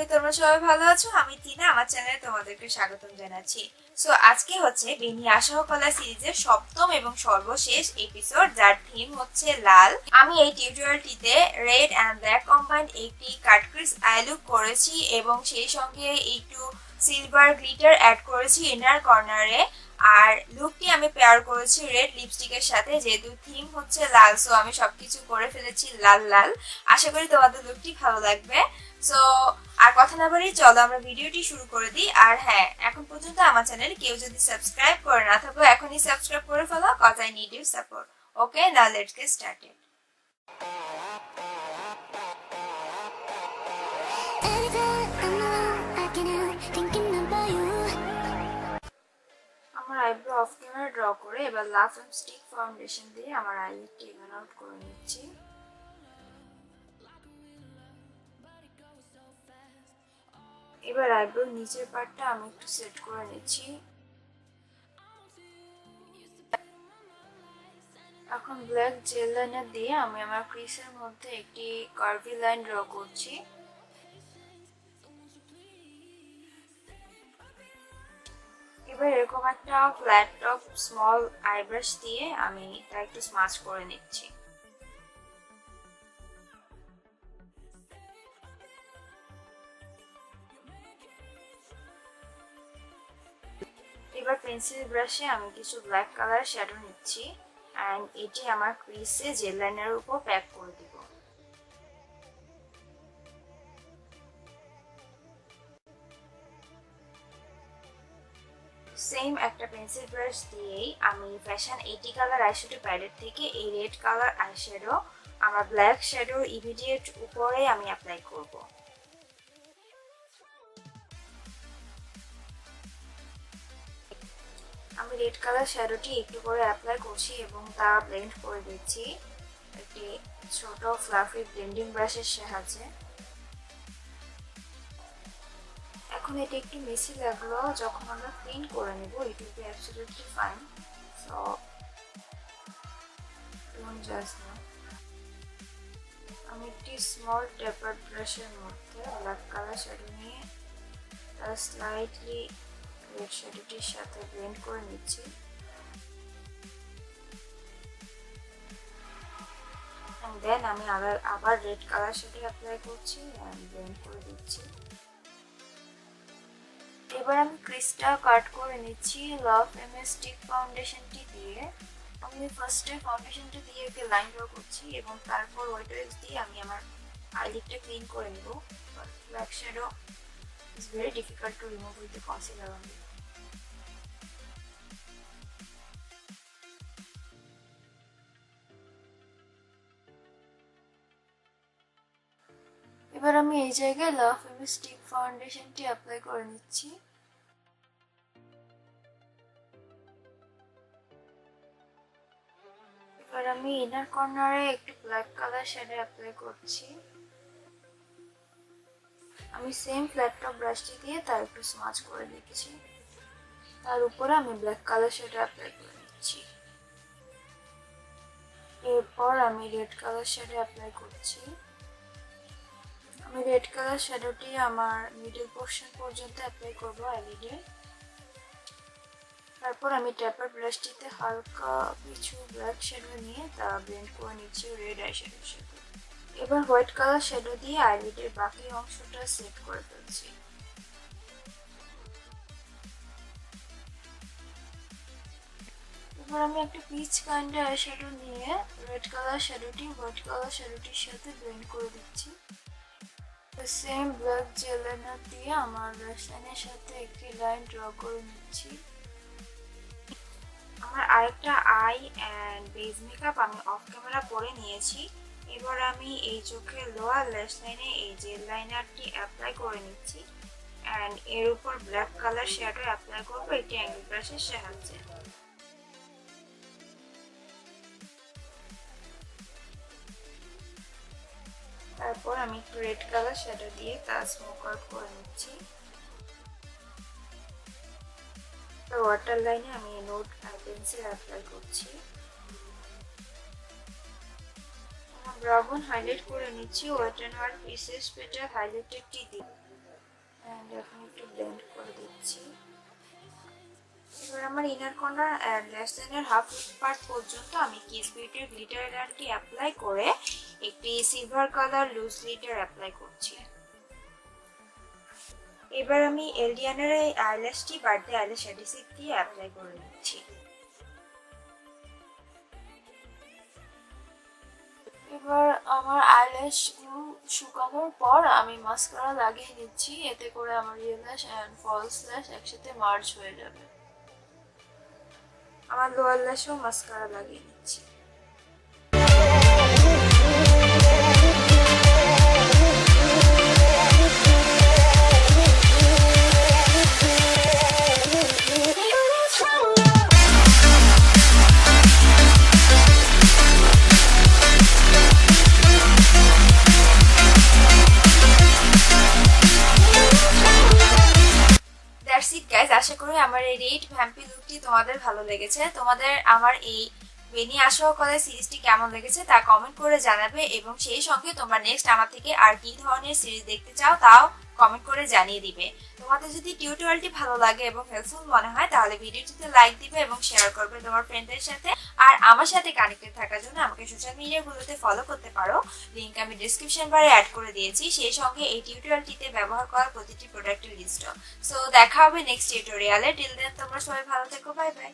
করি তোমরা সবাই ভালো আছো। আমি টিনা, আমার চ্যানেলে তোমাদেরকে স্বাগতম জানাচ্ছি। সো আজকে হচ্ছে BeNiAaShoHoKoLa সিরিজের সপ্তম এবং সর্বশেষ এপিসোড, যার থিম হচ্ছে লাল। আমি এই টিউটোরিয়ালটিতে রেড অ্যান্ড ব্ল্যাক কম্বাইন্ড একটি কাটক্রিজ আই লুক করেছি এবং সেই সঙ্গে একটু সিলভার গ্লিটার অ্যাড করেছি ইনার কর্নারে। আর লুকটি আমি পেয়ার করেছি রেড লিপস্টিকের সাথে, যেহেতু থিম হচ্ছে লাল। সো আমি সবকিছু করে ফেলেছি লাল লাল। আশা করি তোমাদের লুকটি ভালো লাগবে। সো আর কথা না বাড়িয়ে চলো আমরা ভিডিওটি শুরু করে দিই। আর হ্যাঁ, এখন পর্যন্ত আমার চ্যানেল কেউ যদি সাবস্ক্রাইব করে না থাকো, এখনই সাবস্ক্রাইব করে ফেলো, cause I need your support. Okay, now let's get started. আমার আইব্রো অফ ক্যামেরা ড্র করে এবার লাভ এন্ড স্টিক ফাউন্ডেশন দিয়ে আমার আইলিডটি ইভেন আউট করে নিচ্ছি। এবার আইব্রোর নিচের পার্টটা আমি একটু সেট করে নিচ্ছি। এখন ব্ল্যাক জেল লাইনার দিয়ে আমি আমার ক্রিসের মধ্যে একটি কার্ভি লাইন ড্র করছি। এবার এরকম একটা ফ্ল্যাট টপ স্মল আইব্রাশ দিয়ে আমি তা একটু স্মাচ করে নিচ্ছি। এবার পেন্সিল ব্রাশে আমি কিছু ব্ল্যাক কালার শ্যাডো নিচ্ছি অ্যান্ড এটি আমার ক্রিসে জেল লাইনারের উপর প্যাক করে দিব। সেম একটা পেন্সিল ব্রাশ দিয়েই আমি ফ্যাশন 80 কালার আইশ্যাডো প্যালেট থেকে এই রেড কালার আইশ্যাডো আমার ব্ল্যাক শ্যাডোর ইমিডিয়েট উপরে আমি অ্যাপ্লাই করব। আমি রেড কালার শ্যাডোটি একটু করে অ্যাপ্লাই করছি এবং তা ব্লেন্ড করে দিচ্ছি একটি ছোট ফ্লাফি ব্লেন্ডিং ব্রাশের সাহায্যে। এখন এটা একটু মেসি লাগলো, যখন আমরা ক্লিন করে নেব it will be absolutely fine. So don't জাজ না। আমি একটি স্মল টেপার ব্রাশের মধ্যে ব্ল্যাক কালার শ্যাডো নিয়ে তার স্লাইটলি রেড শ্যাডোটির সাথে ব্লেন্ড করে নিচ্ছি। এন্ড দেন আমি আবার রেড কালার শ্যাডো অ্যাপ্লাই করছি এন্ড ব্লেন্ড করে দিচ্ছি। এবার আমি ক্রিসটা কাট করে নিচ্ছি লাভ এমএস স্টিক ফাউন্ডেশনটি দিয়ে। আমি ফার্স্টে ফাউন্ডেশনটা দিয়ে একটা লাইন ড্র করছি এবং তারপর ওয়াটার এক্স দিয়ে আমি আমার আইলিডটা ক্লিন করে নেব। Black shadow is very difficult to remove with the concealer only. এবার আমি এই জায়গায় লাভ এমএস স্টিক ফাউন্ডেশনটি অ্যাপ্লাই করে নিচ্ছি। এবার আমি ইনার কর্নারে একটু ব্ল্যাক কালার শ্যাডো অ্যাপ্লাই করছি। আমি সেম ফ্ল্যাট টপ ব্রাশটি দিয়ে তার একটু স্মাচ করে দিচ্ছি। তার উপরে আমি ব্ল্যাক কালার শ্যাডো অ্যাপ্লাই করে নিচ্ছি। এরপর আমি রেড কালার শ্যাডো অ্যাপ্লাই করছি। আমি রেড কালার শ্যাডোটি আমার মিডল পোর্শন পর্যন্ত অ্যাপ্লাই করব আইলিডে। তারপর আমি ট্যাপার ব্রাশটিতে হালকা কিছু ব্ল্যাক শ্যাডো নিয়ে তা ব্লেন্ড করে নিচ্ছি রেড আইশ্যাডোর সাথে। এবার হোয়াইট কালার শ্যাডো দিয়ে আইলিডের বাকি অংশটা সেট করে ফেলছি। এবার আমি একটা পিচ কাইন্ডের আইশ্যাডো নিয়ে রেড কালার শ্যাডোটি হোয়াইট কালার শ্যাডোটির সাথে ব্লেন্ড করে দিচ্ছি। সেম ব্ল্যাক জেল লাইনার দিয়ে আমার ল্যাশ লাইনের সাথে একটি লাইন ড্র করে নিচ্ছি। আমার আরেকটা আই অ্যান্ড বেস মেকআপ আমি অফ ক্যামেরা করে নিয়েছি। এবার আমি এই চোখের লোয়ার ল্যাশ লাইনে এই জেল লাইনারটি অ্যাপ্লাই করে নিচ্ছি অ্যান্ড এর উপর ব্ল্যাক কালার শ্যাডো অ্যাপ্লাই করবো একটি অ্যাঙ্গেল ব্রাশের সাহায্যে। তারপর আমি একটু রেড কালার শ্যাডো দিয়ে তা স্মোক আউট করে নিচ্ছি। ওয়াটার লাইনে আমি নোট পেন্সিল অ্যাপ্লাই করছি। ব্রাউন হাইলাইট করে নিচ্ছি wet and hard pieces petal হাইলাইটারটি দিয়ে। এন্ড এখন একটু ব্লেন্ড করে দিচ্ছি। এবার আমার ইনার কর্নার এন্ড লেস লাইনের হাফ পার্ট পর্যন্ত আমি কিস বিউটির গ্লিটার আইলাইনারটি অ্যাপ্লাই করে একটি silver colour loose glitter apply করছি। এবার আমি এলডিয়ানের এই আইল্যাশটি বার্থডে আইল্যাশ অ্যাডিসিভ দিয়ে অ্যাপ্লাই করে নিচ্ছি। এবার আমার আইল্যাশ শুকানোর পর আমি মাস্কারা লাগিয়ে নিচ্ছি, এতে করে আমার রিয়েল ল্যাশ এন্ড ফলস ল্যাশ একসাথে মার্জ হয়ে যাবে। আমার লোয়ার ল্যাশেও মাস্কারা লাগিয়ে নিচ্ছি। আশা করি আমার এই রেড ভ্যাম্পি লুকটি তোমাদের ভালো লেগেছে। তোমাদের আমার এই BeNiAaShoHoKoLa সিরিজটি কেমন লেগেছে তা কমেন্ট করে জানাবে, এবং সেই সঙ্গে তোমরা নেক্সট আমার থেকে আর কি ধরনের সিরিজ দেখতে চাও তাও কমেন্ট করে জানিয়ে দিবে। তোমাদের যদি টিউটোরিয়ালটি ভালো লাগে এবং হেল্পফুল মনে হয় তাহলে ভিডিওটিতে লাইক দিবে এবং শেয়ার করবে তোমার ফ্রেন্ডদের সাথে। আর আমার সাথে কানেক্টেড থাকার জন্য আমাকে সোশ্যাল মিডিয়াগুলোতে ফলো করতে পারো, লিংক আমি ডেসক্রিপশন বারে অ্যাড করে দিয়েছি, সেই সঙ্গে এই টিউটোরিয়ালটিতে ব্যবহার করা প্রতিটি প্রোডাক্টের লিস্টও। সো দেখা হবে নেক্সট টিউটোরিয়ালে। টিল দেন তোমরা সবাই ভালো থেকো, বাই বাই।